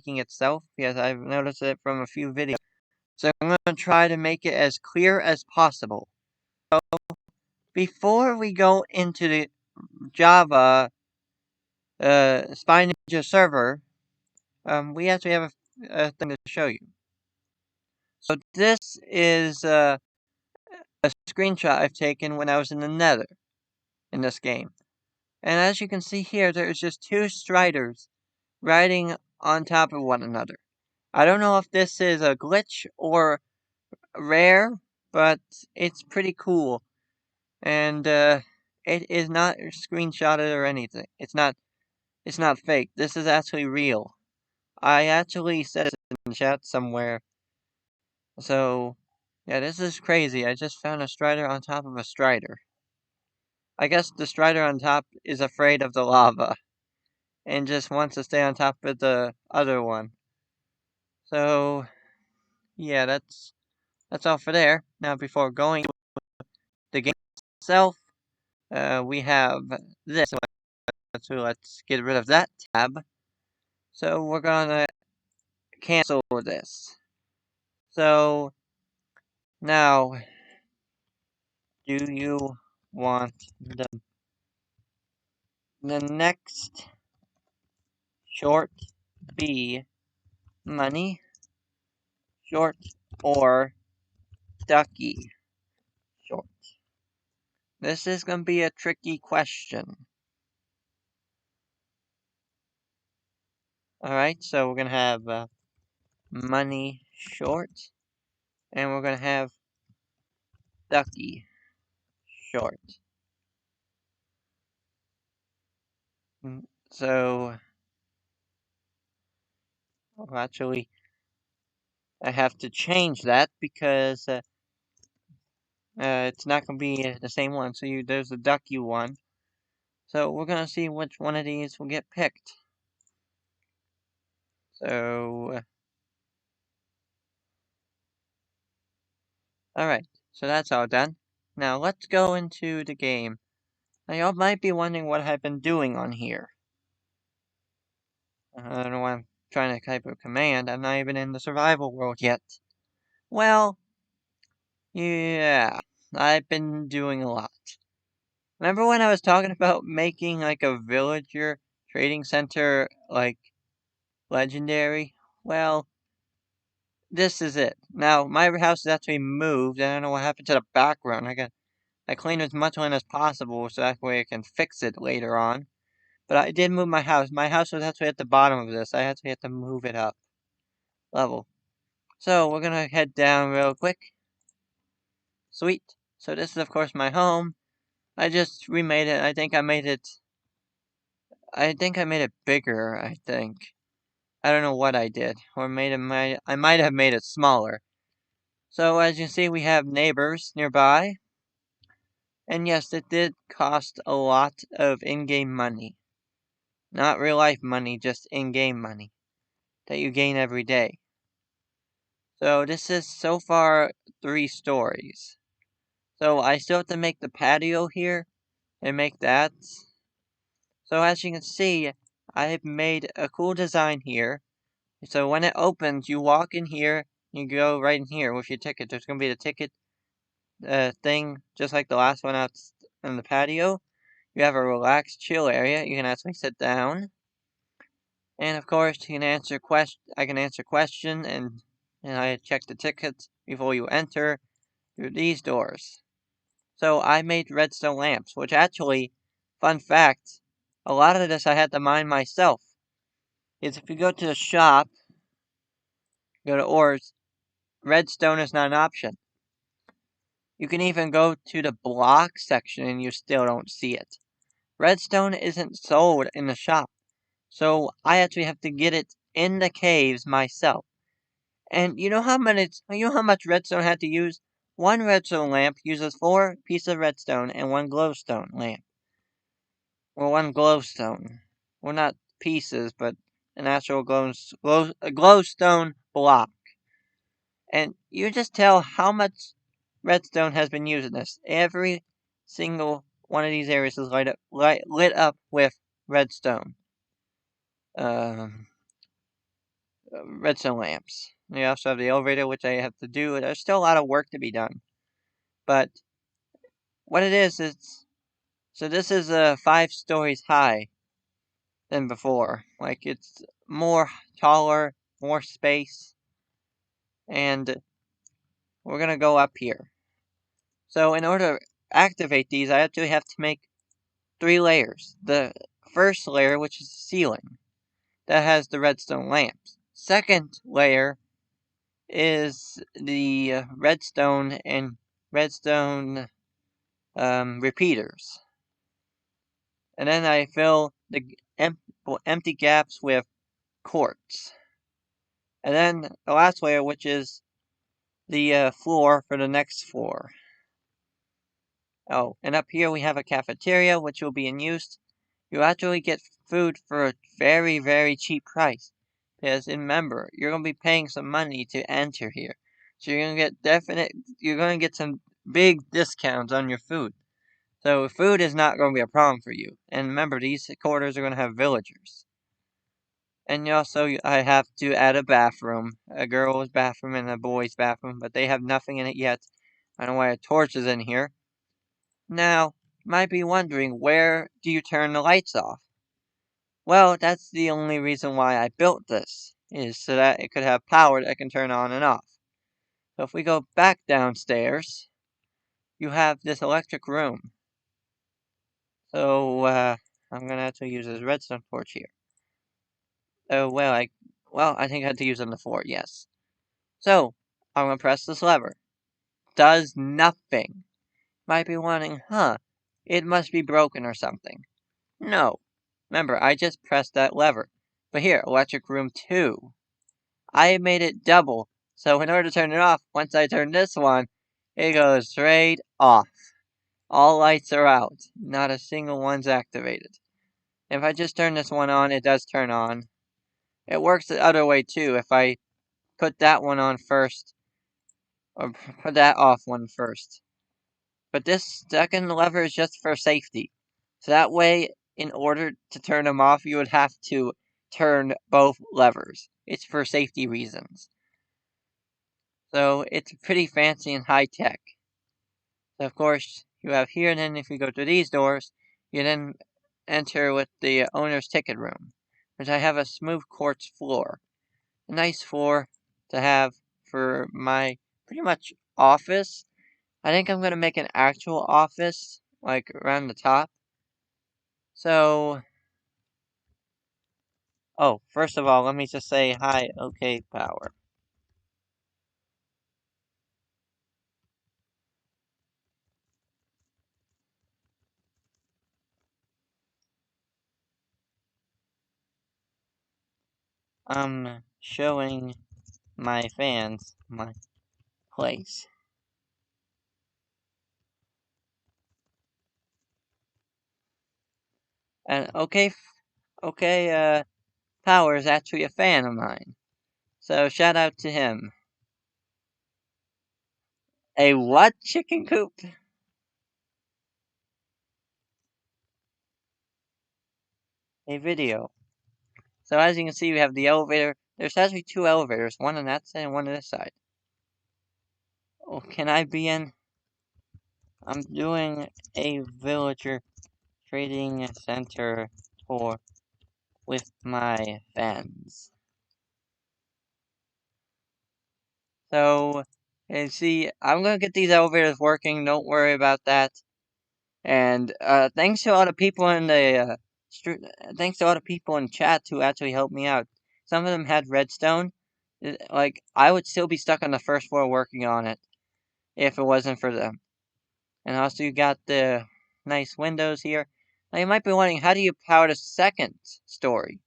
making itself, because I've noticed it from a few videos. So I'm going to try to make it as clear as possible. So before we go into the Java Spy Ninja server, we actually have a thing to show you. So this is a screenshot I've taken when I was in the Nether in this game. And as you can see here, there's just two Striders riding on top of one another. I don't know if this is a glitch or rare, but it's pretty cool. And it is not screenshotted or anything. It's not fake. This is actually real. I actually said it in chat somewhere. So yeah, this is crazy. I just found a Strider on top of a Strider. I guess the Strider on top is afraid of the lava and just wants to stay on top of the other one. So yeah, that's all for there. Now before going to the game itself, we have this. So let's get rid of that tab. So we're gonna cancel this. So now, do you want the next short be money short or ducky short? This is gonna be a tricky question. Alright, so we're gonna have money short, and we're gonna have ducky short. So, well, actually, I have to change that because it's not gonna be the same one. So there's the ducky one. So we're gonna see which one of these will get picked. So, alright, so that's all done. Now let's go into the game. Now y'all might be wondering what I've been doing on here. I don't know why I'm trying to type a command. I'm not even in the survival world yet. Well, yeah, I've been doing a lot. Remember when I was talking about making like a villager trading center like legendary? Well, this is it. Now, my house is actually moved. I don't know what happened to the background. I cleaned as much land as possible so that way I can fix it later on. But I did move my house. My house was actually at the bottom of this. I actually had to move it up level. So we're gonna head down real quick. Sweet. So this is of course my home. I just remade it. I think I made it bigger, I think. I don't know what I did. Or I might have made it smaller. So as you see, we have neighbors nearby. And yes, it did cost a lot of in-game money. Not real-life money, just in-game money. That you gain every day. So this is so far 3 stories. So I still have to make the patio here. And make that. So as you can see, I have made a cool design here. So when it opens, you walk in here, you go right in here with your ticket. There's going to be the ticket thing, just like the last one out in the patio. You have a relaxed, chill area. You can actually sit down. And of course, you can answer I can answer questions, and I check the tickets before you enter through these doors. So I made redstone lamps, which actually, fun fact, a lot of this I had to mine myself. Is if you go to the shop, go to ores, redstone is not an option. You can even go to the block section and you still don't see it. Redstone isn't sold in the shop, so I actually have to get it in the caves myself. And you know how much redstone I had to use? One redstone lamp uses 4 pieces of redstone and 1 glowstone lamp. Or 1 glowstone. Well, not pieces, but an actual glowstone block. And you just tell how much redstone has been used in this. Every single one of these areas is lit up with redstone. redstone lamps. You also have the elevator, which I have to do. There's still a lot of work to be done. But what it is, so this is 5 stories high than before. Like, it's more taller, more space, and we're gonna go up here. So in order to activate these, I actually have to make 3 layers. The first layer, which is the ceiling, that has the redstone lamps. Second layer is the redstone and redstone repeaters. And then I fill the empty gaps with quartz. And then the last layer, which is the floor for the next floor. Oh, and up here we have a cafeteria, which will be in use. You actually get food for a very, very cheap price. Because remember, you're gonna be paying some money to enter here. So you're gonna get some big discounts on your food. So food is not gonna be a problem for you. And remember, these quarters are gonna have villagers. And also, I have to add a bathroom, a girl's bathroom and a boy's bathroom, but they have nothing in it yet. I don't know why a torch is in here. Now, you might be wondering, where do you turn the lights off? Well, that's the only reason why I built this, is so that it could have power that can turn on and off. So if we go back downstairs, you have this electric room. So, I'm gonna have to use this redstone torch here. Oh, I think I had to use it on the floor, yes. So, I'm gonna press this lever. Does nothing. Might be wondering, it must be broken or something. No. Remember, I just pressed that lever. But here, electric room 2. I made it double, so in order to turn it off, once I turn this one, it goes straight off. All lights are out. Not a single one's activated. If I just turn this one on, it does turn on. It works the other way too. If I put that one on first, or put that off one first. But this second lever is just for safety. So that way, in order to turn them off, you would have to turn both levers. It's for safety reasons. So it's pretty fancy and high tech. So of course, you have here, and then if you go to these doors, you then enter with the owner's ticket room, which I have a smooth quartz floor. A nice floor to have for my pretty much office. I think I'm going to make an actual office, like around the top. So, first of all, let me just say hi, okay, power. I'm showing my fans my place. And Power is actually a fan of mine. So shout out to him. A what chicken coop? A video. So as you can see, we have the elevator. There's actually 2 elevators, one on that side and one on this side. Oh, can I be in? I'm doing a villager trading center tour with my fans. So, you see, I'm gonna get these elevators working. Don't worry about that. And thanks to all the people in the thanks to all the people in chat who actually helped me out. Some of them had redstone. Like, I would still be stuck on the first floor working on it if it wasn't for them. And also, you got the nice windows here. Now, you might be wondering, how do you power the second story?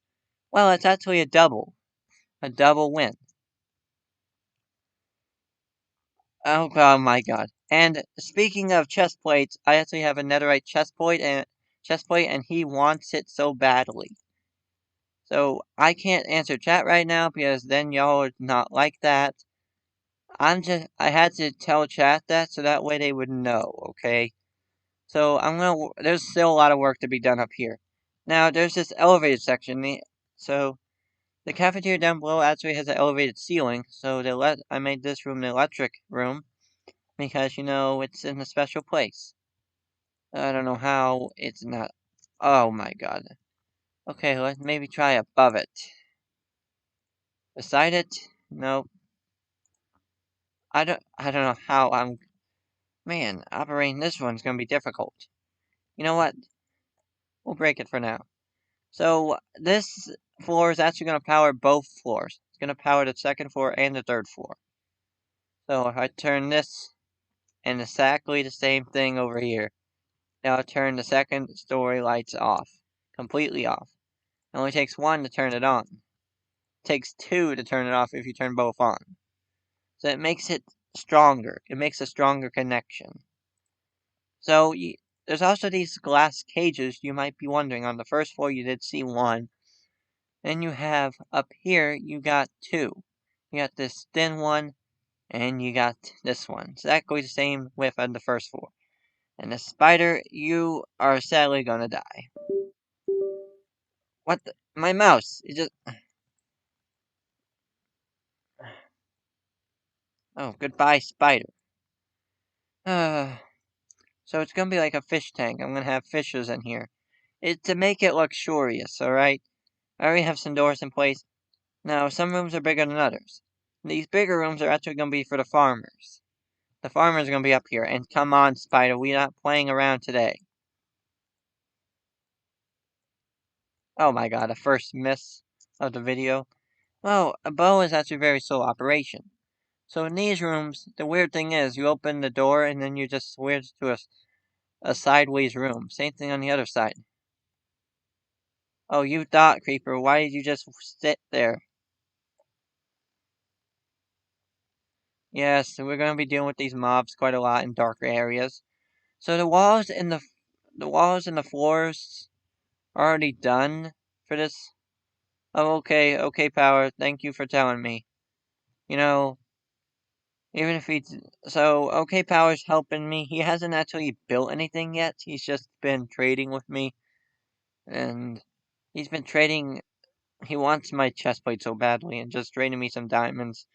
Well, it's actually a double win. Oh my god. And speaking of chest plates, I actually have a netherite chest plate and he wants it so badly. So I can't answer chat right now because then y'all would not like that. I had to tell chat that so that way they would know, okay? So there's still a lot of work to be done up here. Now there's this elevator section, so The cafeteria down below actually has an elevated ceiling, so I made this room the electric room because, it's in a special place. I don't know how it's not. Oh my god. Okay, let's maybe try above it. Beside it? Nope. I don't know how man, operating this one's gonna be difficult. You know what? We'll break it for now. So this floor is actually gonna power both floors. It's gonna power the second floor and the third floor. So if I turn this and exactly the same thing over here. Now I'll turn the second story lights off. Completely off. It only takes one to turn it on. It takes two to turn it off if you turn both on. So it makes it stronger. It makes a stronger connection. So there's also these glass cages. You might be wondering, on the first floor you did see one. Then you have up here, you got two. You got this thin one, and you got this one. Exactly the same width as the first floor. And the spider, you are sadly gonna die. What the? My mouse! It just. Oh, goodbye, spider. So it's gonna be like a fish tank. I'm gonna have fishes in here. To make it luxurious, alright? I already have some doors in place. Now, some rooms are bigger than others. These bigger rooms are actually gonna be for the farmers. The farmers are gonna be up here. And come on, spider, we're not playing around today. Oh my god, a first miss of the video. Well, a bow is actually very slow operation. So in these rooms, the weird thing is, you open the door and then you just switch to a sideways room. Same thing on the other side. Oh, you thought, creeper, why did you just sit there? Yes, we're gonna be dealing with these mobs quite a lot in darker areas. So the walls and the floors are already done for this. Oh, okay, Power. Thank you for telling me. You know, even if okay, Power's helping me. He hasn't actually built anything yet. He's just been trading with me, and he's been trading. He wants my chest plate so badly, and just trading me some diamonds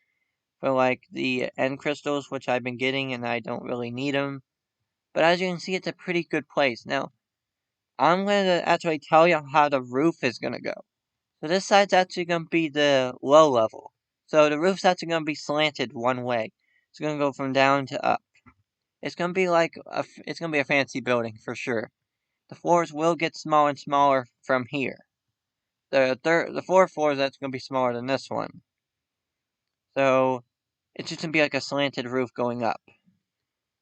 for like the end crystals, which I've been getting, and I don't really need them. But as you can see, it's a pretty good place. Now, I'm going to actually tell you how the roof is going to go. So this side's actually going to be the low level. So the roof's actually going to be slanted one way. It's going to go from down to up. It's going to be it's going to be a fancy building for sure. The floors will get smaller and smaller from here. The fourth floor is actually going to be smaller than this one. So it's just going to be like a slanted roof going up.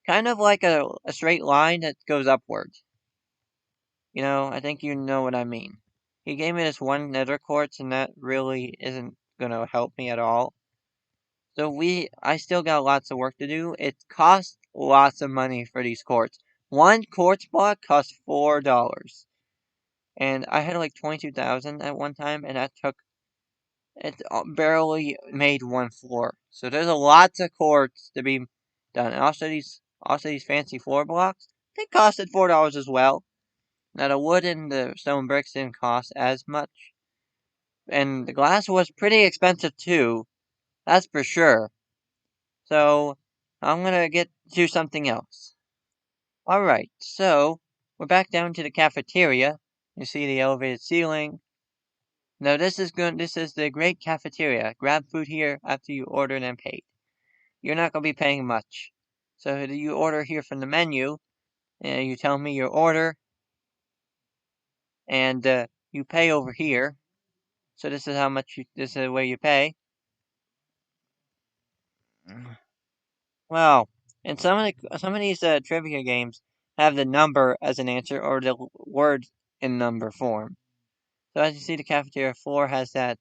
Kind of like a straight line that goes upwards. I think you know what I mean. He gave me this one nether quartz, and that really isn't gonna help me at all. So I still got lots of work to do. It costs lots of money for these quartz. One quartz block costs $4. And I had like 22,000 at one time, and it barely made one floor. So there's a lots of quartz to be done. And also these fancy floor blocks, they costed $4 as well. Now the wood and the stone bricks didn't cost as much. And the glass was pretty expensive too, that's for sure. So I'm gonna get to something else. Alright, so we're back down to the cafeteria. You see the elevated ceiling. Now this is the great cafeteria. Grab food here after you ordered and paid. You're not gonna be paying much. So you order here from the menu, and you tell me your order, and you pay over here. So this is this is the way you pay. Well, and some of these trivia games have the number as an answer or the word in number form. So as you see, the cafeteria floor has that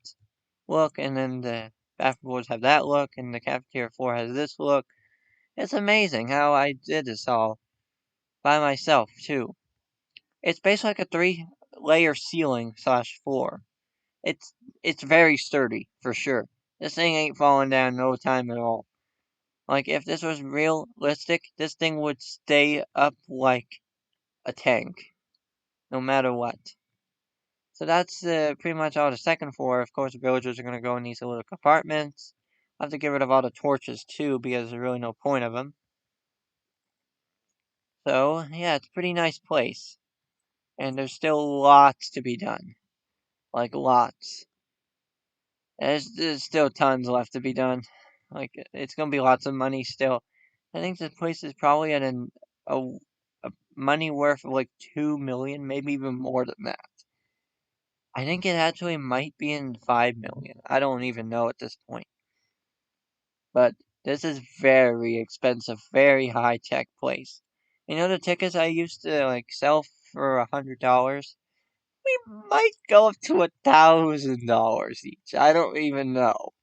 look, and then the bathroom boards have that look, and the cafeteria floor has this look. It's amazing how I did this all by myself too. It's basically like a 3-layer ceiling slash floor. It's it's very sturdy for sure. This thing ain't falling down no time at all. Like, if this was realistic, this thing would stay up like a tank, no matter what. So that's pretty much all the second floor. Of course, the villagers are going to go in these little compartments. I have to get rid of all the torches too, because there's really no point of them. So, yeah, it's a pretty nice place. And there's still lots to be done. Like, lots. There's still tons left to be done. Like, it's going to be lots of money still. I think this place is probably at a, a money worth of like 2 million, maybe even more than that. I think it actually might be in 5 million. I don't even know at this point. But this is very expensive, very high tech place. You know the tickets I used to like sell for $100? We might go up to $1,000 each. I don't even know.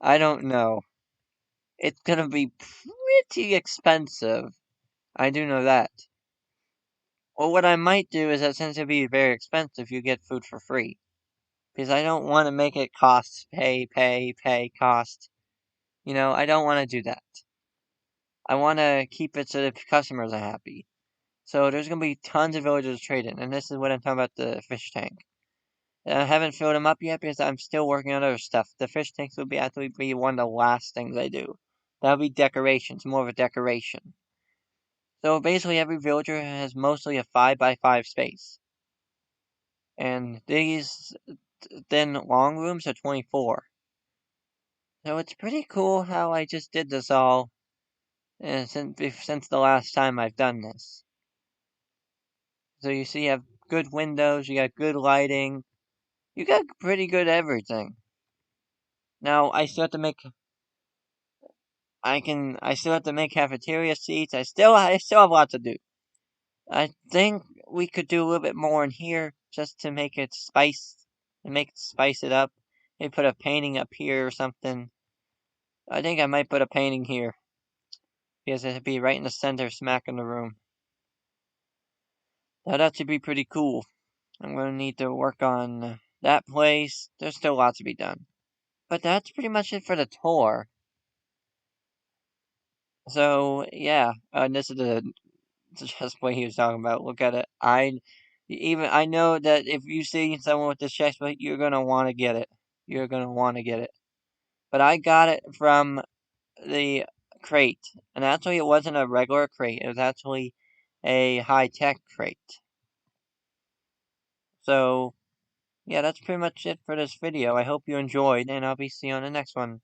I don't know. It's gonna be pretty expensive. I do know that. Well, what I might do is that since it'd be very expensive, you get food for free. Because I don't want to make it cost, cost. I don't want to do that. I want to keep it so the customers are happy. So there's going to be tons of villagers trading, and this is what I'm talking about the fish tank. I haven't filled them up yet because I'm still working on other stuff. The fish tanks will actually be one of the last things I do. That'll be decorations, more of a decoration. So basically every villager has mostly a 5x5 space. And these then long rooms are 24. So it's pretty cool how I just did this all since the last time I've done this. So you see you have good windows, you got good lighting, you got pretty good everything. Now I still have to make cafeteria seats. I still have lots to do. I think we could do a little bit more in here just to make it spice it up. Maybe put a painting up here or something. I think I might put a painting here because it'd be right in the center, smack in the room. That'd actually be pretty cool. I'm gonna need to work on that place. There's still lots to be done. But that's pretty much it for the tour. So yeah, this is the chest plate he was talking about. Look at it. I know that if you see someone with this chest plate, you're gonna want to get it. You're gonna want to get it. But I got it from the crate, and actually it wasn't a regular crate. It was actually a high tech crate. So yeah, that's pretty much it for this video. I hope you enjoyed, and I'll be seeing you on the next one.